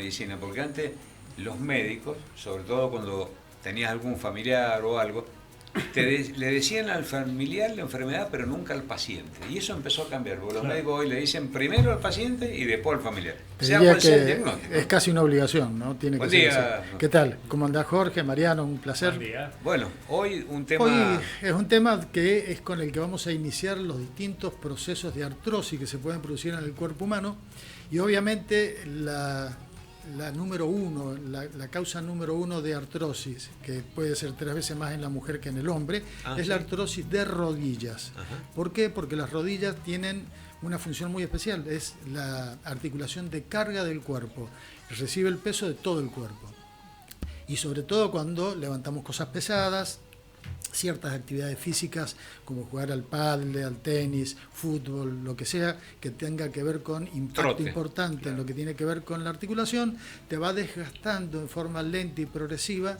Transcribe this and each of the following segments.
medicina, porque antes los médicos, sobre todo cuando tenías algún familiar o algo, le decían al familiar la enfermedad, pero nunca al paciente. Y eso empezó a cambiar, porque los médicos hoy le dicen primero al paciente y después al familiar. Te diría que es casi una obligación, ¿no? Tiene que ser así. ¿Qué tal? ¿Cómo andás, Jorge? Mariano, un placer. Buen día. Bueno, hoy un tema... Hoy es un tema que es con el que vamos a iniciar los distintos procesos de artrosis que se pueden producir en el cuerpo humano. Y obviamente la número uno, la causa número uno de artrosis, que puede ser 3 veces más en la mujer que en el hombre, es la artrosis de rodillas. Ajá. ¿Por qué? Porque las rodillas tienen una función muy especial, es la articulación de carga del cuerpo, recibe el peso de todo el cuerpo. Y sobre todo cuando levantamos cosas pesadas, ciertas actividades físicas como jugar al pádel, al tenis, fútbol, lo que sea que tenga que ver con impacto importante en lo que tiene que ver con la articulación, te va desgastando en forma lenta y progresiva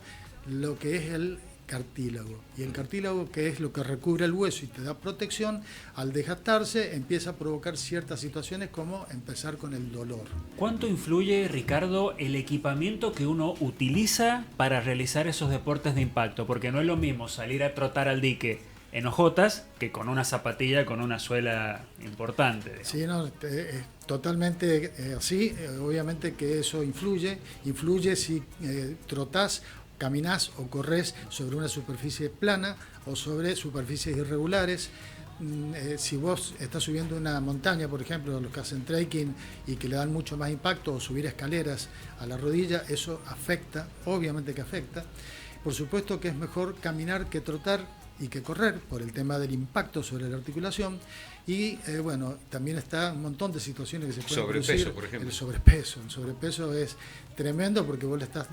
lo que es el cartílago. Y el cartílago, que es lo que recubre el hueso y te da protección, al desgastarse empieza a provocar ciertas situaciones como empezar con el dolor. ¿Cuánto influye, Ricardo, el equipamiento que uno utiliza para realizar esos deportes de impacto? Porque no es lo mismo salir a trotar al dique en hojotas que con una zapatilla con una suela importante, digamos. Sí, no, totalmente así. Obviamente que eso influye si trotás, caminás o corres sobre una superficie plana o sobre superficies irregulares. Si vos estás subiendo una montaña, por ejemplo, los que hacen trekking y que le dan mucho más impacto, o subir escaleras a la rodilla, eso afecta, obviamente que afecta. Por supuesto que es mejor caminar que trotar y que correr por el tema del impacto sobre la articulación. Y bueno, también está un montón de situaciones que se pueden sobrepeso, producir. Por ejemplo. El sobrepeso es tremendo porque vos le estás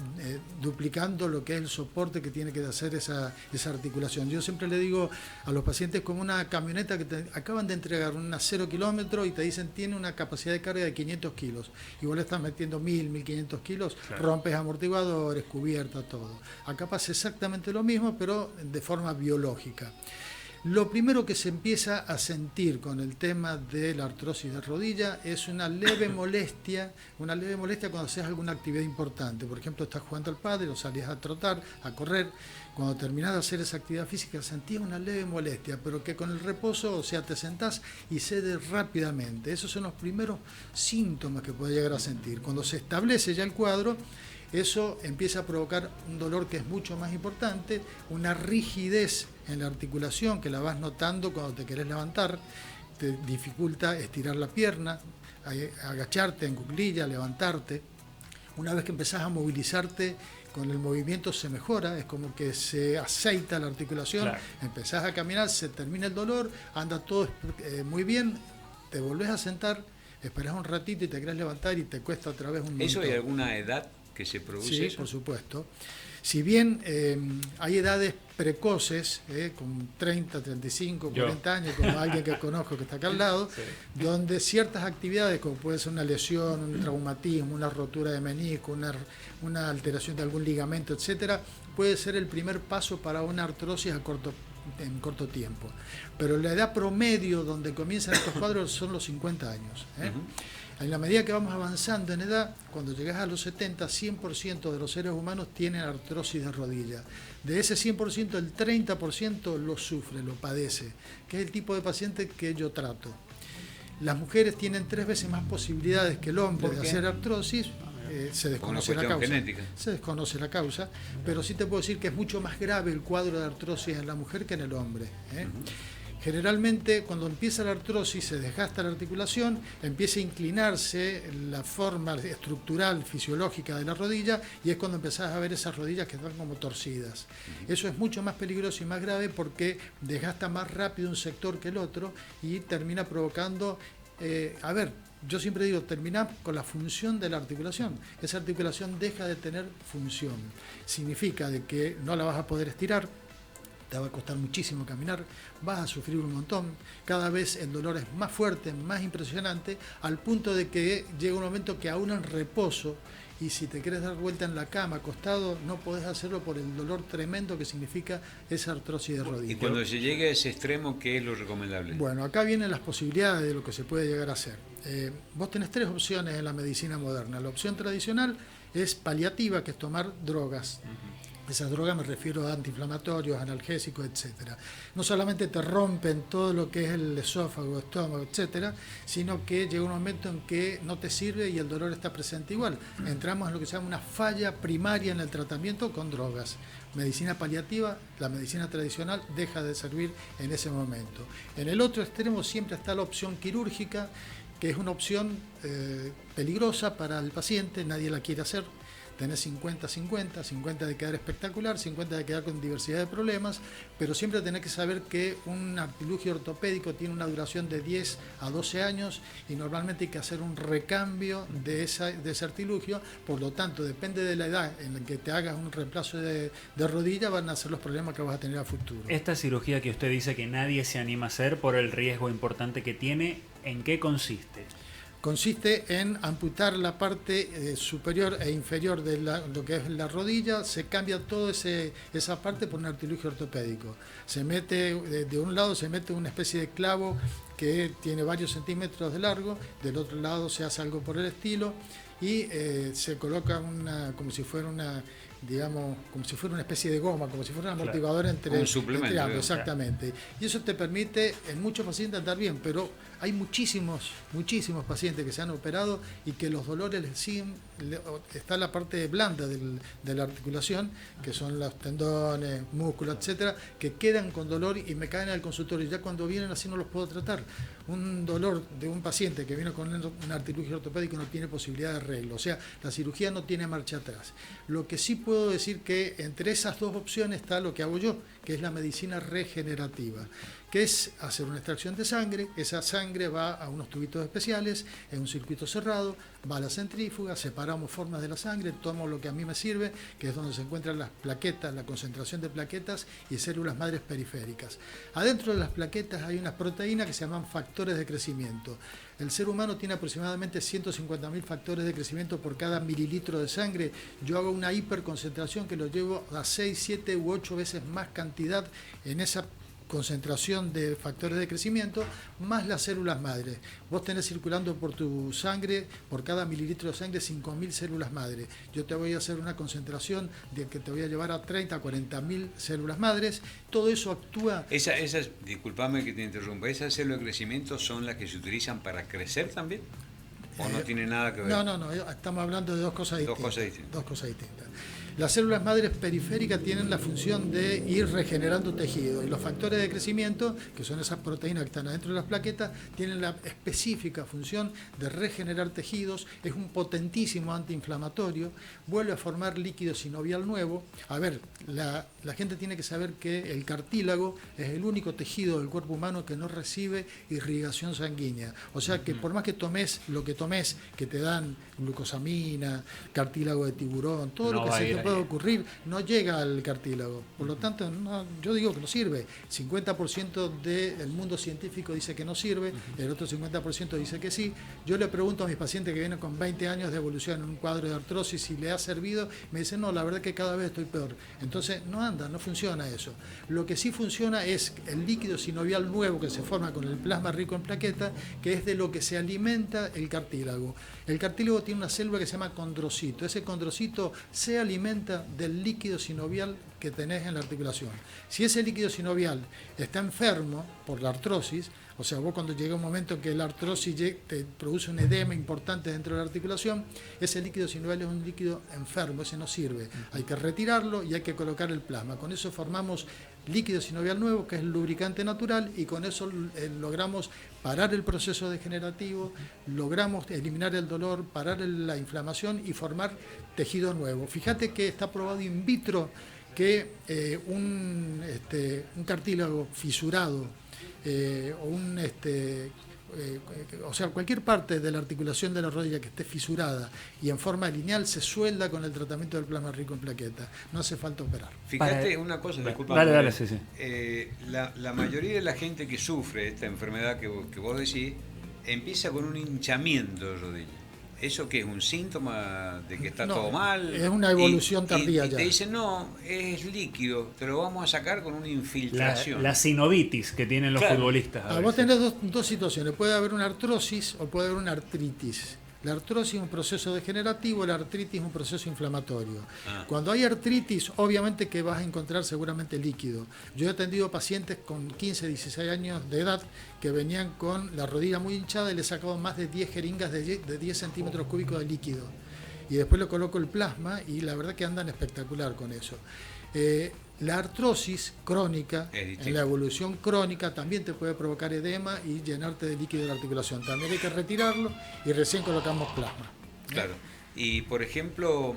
duplicando lo que es el soporte que tiene que hacer esa articulación. Yo siempre le digo a los pacientes como una camioneta que te acaban de entregar una 0 kilómetros y te dicen tiene una capacidad de carga de 500 kilos y vos le estás metiendo 1.500 kilos, claro. Rompes amortiguadores, cubierta, todo. Acá pasa exactamente lo mismo, pero de forma biológica. Lo primero que se empieza a sentir con el tema de la artrosis de rodilla es una leve molestia cuando haces alguna actividad importante. Por ejemplo, estás jugando al pádel o salías a trotar, a correr. Cuando terminás de hacer esa actividad física sentías una leve molestia, pero que con el reposo, o sea, te sentás y cede rápidamente. Esos son los primeros síntomas que puedes llegar a sentir. Cuando se establece ya el cuadro, eso empieza a provocar un dolor que es mucho más importante, una rigidez en la articulación que la vas notando cuando te querés levantar, te dificulta estirar la pierna, agacharte en cuclilla, levantarte. Una vez que empezás a movilizarte, con el movimiento se mejora, es como que se aceita la articulación, claro. Empezás a caminar, se termina el dolor, anda todo muy bien, te volvés a sentar, esperás un ratito y te querés levantar y te cuesta otra vez un montón. ¿Eso hay alguna edad que se produce? Sí, eso? Por supuesto. Si bien hay edades precoces, con 30, 35, 40 años, como alguien que conozco que está acá al lado, sí. Donde ciertas actividades, como puede ser una lesión, un traumatismo, una rotura de menisco, una alteración de algún ligamento, etcétera, puede ser el primer paso para una artrosis en corto tiempo. Pero la edad promedio donde comienzan estos cuadros son los 50 años. En la medida que vamos avanzando en edad, cuando llegas a los 70, 100% de los seres humanos tienen artrosis de rodilla. De ese 100%, el 30% lo sufre, lo padece, que es el tipo de paciente que yo trato. Las mujeres tienen 3 veces más posibilidades que el hombre de hacer artrosis. Se desconoce la causa. Genética. Se desconoce la causa, pero sí te puedo decir que es mucho más grave el cuadro de artrosis en la mujer que en el hombre. Generalmente, cuando empieza la artrosis, se desgasta la articulación, empieza a inclinarse la forma estructural, fisiológica de la rodilla, y es cuando empezás a ver esas rodillas que están como torcidas. Eso es mucho más peligroso y más grave porque desgasta más rápido un sector que el otro y termina provocando, yo siempre digo, termina con la función de la articulación. Esa articulación deja de tener función. Significa de que no la vas a poder estirar, te va a costar muchísimo caminar, vas a sufrir un montón, cada vez el dolor es más fuerte, más impresionante, al punto de que llega un momento que aún en reposo, y si te quieres dar vuelta en la cama, acostado, no podés hacerlo por el dolor tremendo que significa esa artrosis de rodilla. Y cuando se llegue a ese extremo, ¿qué es lo recomendable? Bueno, acá vienen las posibilidades de lo que se puede llegar a hacer. Vos tenés 3 opciones en la medicina moderna. La opción tradicional es paliativa, que es tomar drogas. Esas drogas me refiero a antiinflamatorios, analgésicos, etcétera. No solamente te rompen todo lo que es el esófago, estómago, etcétera, sino que llega un momento en que no te sirve y el dolor está presente igual. Entramos en lo que se llama una falla primaria en el tratamiento con drogas. Medicina paliativa, la medicina tradicional deja de servir en ese momento. En el otro extremo siempre está la opción quirúrgica, que es una opción peligrosa para el paciente, nadie la quiere hacer. Tenés 50-50, 50 de quedar espectacular, 50 de quedar con diversidad de problemas, pero siempre tenés que saber que un artilugio ortopédico tiene una duración de 10 a 12 años y normalmente hay que hacer un recambio de ese artilugio, por lo tanto, depende de la edad en la que te hagas un reemplazo de rodilla, van a ser los problemas que vas a tener a futuro. Esta cirugía que usted dice que nadie se anima a hacer por el riesgo importante que tiene, ¿en qué consiste? Consiste en amputar la parte superior e inferior de lo que es la rodilla, se cambia toda esa parte por un artilugio ortopédico. Se mete, de un lado se mete una especie de clavo que tiene varios centímetros de largo, del otro lado se hace algo por el estilo y se coloca como si fuera una especie de goma, como si fuera un amortiguador entre ambos, exactamente. Y eso te permite en muchos pacientes andar bien, pero hay muchísimos pacientes que se han operado y que los dolores les siguen, está la parte blanda de la articulación, que son los tendones, músculos, etcétera, que quedan con dolor y me caen al consultorio. Ya cuando vienen así no los puedo tratar. Un dolor de un paciente que viene con un artilugio ortopédico no tiene posibilidad de arreglo, o sea, la cirugía no tiene marcha atrás. Lo que sí puedo decir que entre esas 2 opciones está lo que hago yo, que es la medicina regenerativa, que es hacer una extracción de sangre. Esa sangre va a unos tubitos especiales, en un circuito cerrado, va a la centrífuga, separamos formas de la sangre, tomo lo que a mí me sirve, que es donde se encuentran las plaquetas, la concentración de plaquetas y células madres periféricas. Adentro de las plaquetas hay unas proteínas que se llaman factores de crecimiento. El ser humano tiene aproximadamente 150.000 factores de crecimiento por cada mililitro de sangre. Yo hago una hiperconcentración que lo llevo a 6, 7 u 8 veces más cantidad en esa concentración de factores de crecimiento, más las células madres. Vos tenés circulando por tu sangre, por cada mililitro de sangre, 5.000 células madres. Yo te voy a hacer una concentración de que te voy a llevar a 30, a 40.000 células madres. Todo eso actúa... Disculpame que te interrumpa, ¿esas células de crecimiento son las que se utilizan para crecer también? ¿O no tiene nada que ver? No, estamos hablando de dos cosas distintas. Las células madres periféricas tienen la función de ir regenerando tejido y los factores de crecimiento, que son esas proteínas que están adentro de las plaquetas, tienen la específica función de regenerar tejidos. Es un potentísimo antiinflamatorio, vuelve a formar líquido sinovial nuevo. A ver, la gente tiene que saber que el cartílago es el único tejido del cuerpo humano que no recibe irrigación sanguínea. O sea que por más que tomes lo que tomes, que te dan glucosamina, cartílago de tiburón, todo lo que se te puede ocurrir, no llega al cartílago. Por lo tanto, yo digo que no sirve. 50% del mundo científico dice que no sirve, el otro 50% dice que sí. Yo le pregunto a mis pacientes que vienen con 20 años de evolución en un cuadro de artrosis si le ha servido, me dicen, no, la verdad que cada vez estoy peor. Entonces, no funciona eso. Lo que sí funciona es el líquido sinovial nuevo que se forma con el plasma rico en plaqueta, que es de lo que se alimenta el cartílago. El cartílago tiene una célula que se llama condrocito. Ese condrocito se alimenta del líquido sinovial que tenés en la articulación. Si ese líquido sinovial está enfermo por la artrosis, o sea, vos cuando llega un momento que la artrosis te produce un edema importante dentro de la articulación, ese líquido sinovial es un líquido enfermo, ese no sirve. Hay que retirarlo y hay que colocar el plasma. Con eso formamos líquido sinovial nuevo, que es el lubricante natural, y con eso logramos parar el proceso degenerativo, logramos eliminar el dolor, parar la inflamación y formar tejido nuevo. Fíjate que está probado in vitro que un cartílago fisurado o o sea, cualquier parte de la articulación de la rodilla que esté fisurada y en forma lineal se suelda con el tratamiento del plasma rico en plaquetas. No hace falta operar. Fíjate una cosa, disculpa. Dale, sí. La mayoría de la gente que sufre esta enfermedad que vos decís empieza con un hinchamiento de rodilla. ¿Eso qué es? ¿Un síntoma de que está todo mal? Es una evolución tardía y ya. te dicen, no, es líquido, te lo vamos a sacar con una infiltración. La sinovitis que tienen los futbolistas. Vos tenés dos situaciones. Puede haber una artrosis o puede haber una artritis. La artrosis es un proceso degenerativo, la artritis es un proceso inflamatorio. Cuando hay artritis, obviamente que vas a encontrar seguramente líquido. Yo he atendido pacientes con 15, 16 años de edad que venían con la rodilla muy hinchada y le he sacado más de 10 jeringas de 10 centímetros cúbicos de líquido. Y después le coloco el plasma y la verdad que andan espectacular con eso. La artrosis crónica, en la evolución crónica, también te puede provocar edema y llenarte de líquido de la articulación. También hay que retirarlo y recién colocamos plasma. Claro. Y por ejemplo,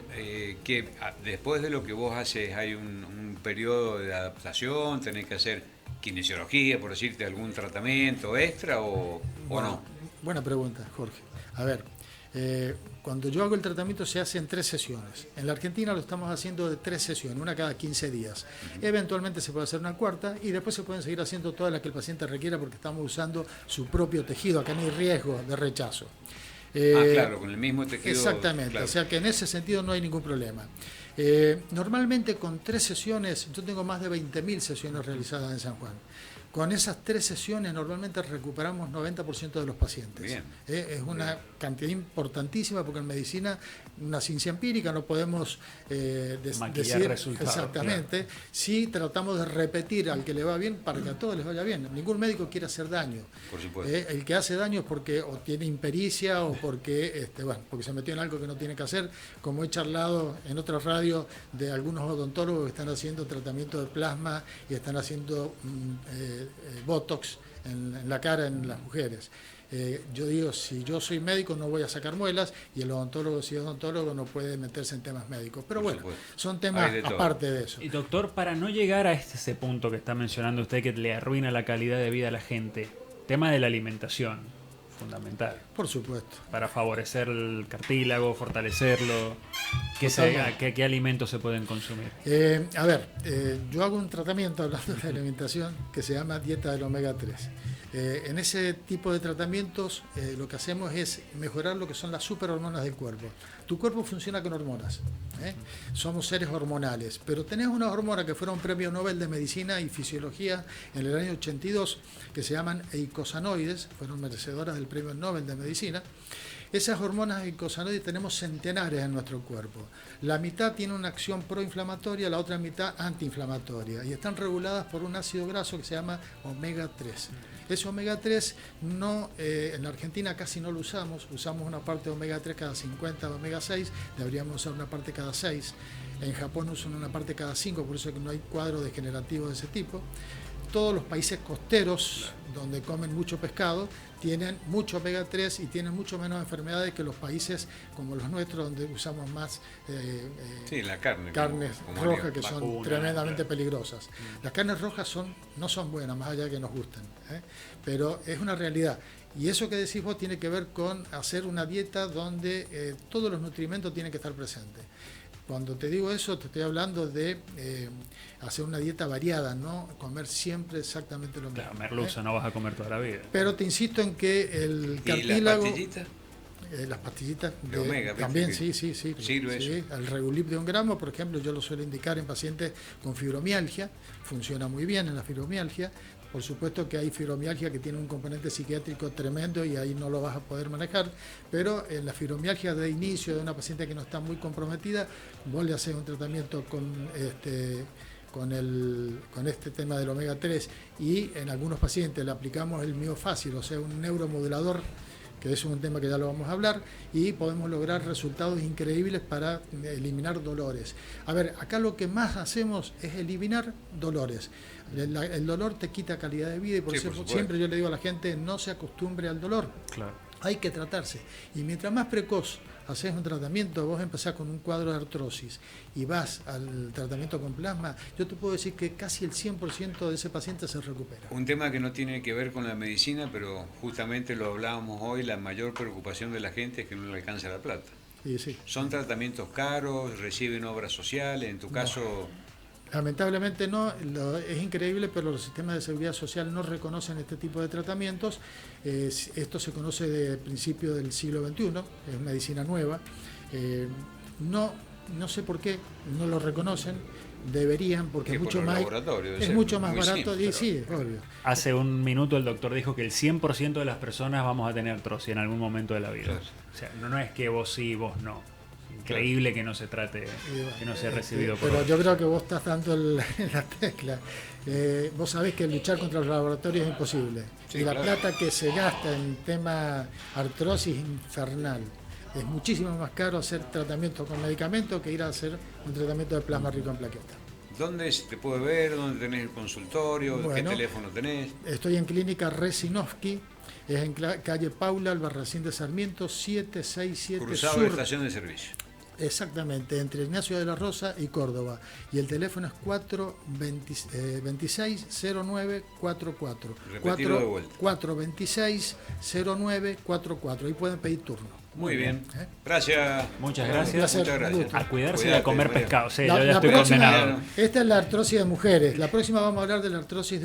que después de lo que vos haces hay un periodo de adaptación, tenés que hacer kinesiología, por decirte, algún tratamiento extra o no. Buena pregunta, Jorge. A ver, cuando yo hago el tratamiento se hace en 3 sesiones. En la Argentina lo estamos haciendo de 3 sesiones, una cada 15 días. Eventualmente se puede hacer una cuarta y después se pueden seguir haciendo todas las que el paciente requiera porque estamos usando su propio tejido. Acá no hay riesgo de rechazo. Claro, con el mismo tejido. Exactamente, claro. O sea que en ese sentido no hay ningún problema. Normalmente con 3 sesiones, yo tengo más de 20.000 sesiones realizadas en San Juan. Con esas 3 sesiones normalmente recuperamos 90% de los pacientes. Bien. Es una cantidad importantísima porque en medicina, una ciencia empírica, no podemos decir resultados. Exactamente. Claro. Sí tratamos de repetir al que le va bien para que a todos les vaya bien. Ningún médico quiere hacer daño. Por supuesto. El que hace daño es porque o tiene impericia o porque, porque se metió en algo que no tiene que hacer, como he charlado en otras radios de algunos odontólogos que están haciendo tratamiento de plasma y están haciendo botox en la cara en las mujeres. Yo digo, si yo soy médico no voy a sacar muelas y el odontólogo, si es odontólogo, no puede meterse en temas médicos. Pero bueno, son temas aparte de eso. Y doctor, para no llegar a ese punto que está mencionando usted que le arruina la calidad de vida a la gente, tema de la alimentación, fundamental. Por supuesto. Para favorecer el cartílago, fortalecerlo, ¿qué alimentos se pueden consumir? Yo hago un tratamiento, hablando de alimentación, que se llama dieta del omega 3. En ese tipo de tratamientos lo que hacemos es mejorar lo que son las superhormonas del cuerpo. Tu cuerpo funciona con hormonas, somos seres hormonales, pero tenés unas hormonas que fueron premio Nobel de Medicina y Fisiología en el año 82, que se llaman eicosanoides, fueron merecedoras del premio Nobel de Medicina. Esas hormonas eicosanoides tenemos centenares en nuestro cuerpo. La mitad tiene una acción proinflamatoria, la otra mitad antiinflamatoria, y están reguladas por un ácido graso que se llama omega 3. Ese omega 3 en la Argentina casi no lo usamos una parte de omega 3 cada 50 de omega 6, deberíamos usar una parte cada 6. En Japón usan una parte cada 5, por eso es que no hay cuadro degenerativo de ese tipo. Todos los países costeros, donde comen mucho pescado, tienen mucho omega 3 y tienen mucho menos enfermedades que los países como los nuestros, donde usamos más carnes rojas que son tremendamente peligrosas. Las carnes rojas no son buenas, más allá de que nos gusten, pero es una realidad. Y eso que decís vos tiene que ver con hacer una dieta donde todos los nutrimentos tienen que estar presentes. Cuando te digo eso, te estoy hablando de hacer una dieta variada, no comer siempre exactamente lo mismo. Claro, merluza no vas a comer toda la vida. Pero te insisto en que el cartílago... ¿Y las pastillitas? De omega. También, sí. ¿Sirve eso? El Regulip de 1 gramo, por ejemplo, yo lo suelo indicar en pacientes con fibromialgia. Funciona muy bien en la fibromialgia. Por supuesto que hay fibromialgia que tiene un componente psiquiátrico tremendo y ahí no lo vas a poder manejar, pero en la fibromialgia de inicio de una paciente que no está muy comprometida, vos le haces un tratamiento con este tema del omega 3 y en algunos pacientes le aplicamos el miofácil, o sea, un neuromodulador, que es un tema que ya lo vamos a hablar, y podemos lograr resultados increíbles para eliminar dolores. A ver, acá lo que más hacemos es eliminar dolores. El dolor te quita calidad de vida y por eso siempre yo le digo a la gente, no se acostumbre al dolor. Claro. hay que tratarse. Y mientras más precoz haces un tratamiento, vos empezás con un cuadro de artrosis y vas al tratamiento con plasma, yo te puedo decir que casi el 100% de ese paciente se recupera. Un tema que no tiene que ver con la medicina, pero justamente lo hablábamos hoy, la mayor preocupación de la gente es que no le alcanza la plata. Y sí. Son tratamientos caros, reciben obras sociales, en tu caso... Lamentablemente no, es increíble, pero los sistemas de seguridad social no reconocen este tipo de tratamientos. Esto se conoce de principio del siglo XXI, es medicina nueva. No sé por qué no lo reconocen, deberían, porque es mucho más barato. Simple, y sí, obvio. Hace un minuto el doctor dijo que el 100% de las personas vamos a tener artrosis en algún momento de la vida. Claro. O sea, no es que vos sí, vos no. Increíble que no se trate, que no sea recibido por pero vos. yo creo que vos estás dando la tecla. Vos sabés que luchar contra los laboratorios es imposible. Sí, y la claro. plata que se gasta en tema artrosis es infernal. Es muchísimo más caro hacer tratamiento con medicamentos que ir a hacer un tratamiento de plasma rico en plaquetas. ¿Dónde se te puede ver? ¿Dónde tenés el consultorio? ¿Qué Bueno, teléfono tenés? Estoy en Clínica Resinovsky, es en calle Paula, Albarracín de Sarmiento, 767 Cruzado Sur. de estación de servicio. Exactamente, entre Ignacio de la Rosa y Córdoba. Y el teléfono es 426-0944. Repetilo de vuelta. 426-0944. Ahí pueden pedir turno. Muy bien. Gracias. Muchas Un gracias. placer, Muchas un gracias. gusto. A cuidarse y Cuídate, a comer María. pescado. Sí, La- yo ya la estoy próxima- condenado. Esta es la artrosis de mujeres. La próxima vamos a hablar de la artrosis